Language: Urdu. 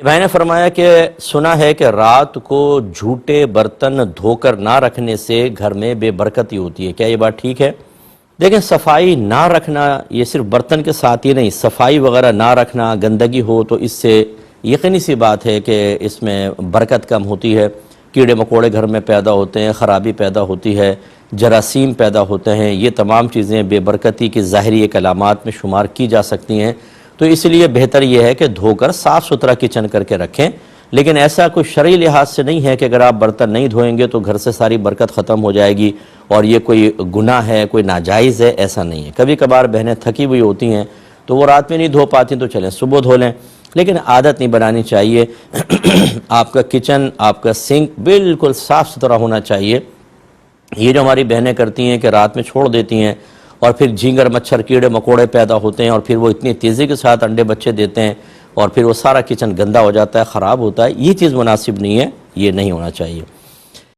بھائی نے فرمایا کہ سنا ہے کہ رات کو جھوٹے برتن دھو کر نہ رکھنے سے گھر میں بے برکتی ہوتی ہے، کیا یہ بات ٹھیک ہے؟ دیکھیں، صفائی نہ رکھنا یہ صرف برتن کے ساتھ ہی نہیں، صفائی وغیرہ نہ رکھنا، گندگی ہو تو اس سے یقینی سی بات ہے کہ اس میں برکت کم ہوتی ہے، کیڑے مکوڑے گھر میں پیدا ہوتے ہیں، خرابی پیدا ہوتی ہے، جراثیم پیدا ہوتے ہیں، یہ تمام چیزیں بے برکتی کی ظاہری ایک علامات میں شمار کی جا سکتی ہیں۔ تو اس لیے بہتر یہ ہے کہ دھو کر صاف ستھرا کچن کر کے رکھیں، لیکن ایسا کوئی شرعی لحاظ سے نہیں ہے کہ اگر آپ برتن نہیں دھوئیں گے تو گھر سے ساری برکت ختم ہو جائے گی اور یہ کوئی گناہ ہے، کوئی ناجائز ہے، ایسا نہیں ہے۔ کبھی کبھار بہنیں تھکی ہوئی ہوتی ہیں تو وہ رات میں نہیں دھو پاتی تو چلیں صبح دھو لیں، لیکن عادت نہیں بنانی چاہیے۔ آپ کا کچن، آپ کا سنک بالکل صاف ستھرا ہونا چاہیے۔ یہ جو ہماری بہنیں کرتی ہیں کہ رات میں چھوڑ دیتی ہیں اور پھر جھینگر مچھر کیڑے مکوڑے پیدا ہوتے ہیں اور پھر وہ اتنی تیزی کے ساتھ انڈے بچے دیتے ہیں اور پھر وہ سارا کچن گندا ہو جاتا ہے، خراب ہوتا ہے، یہ چیز مناسب نہیں ہے، یہ نہیں ہونا چاہیے۔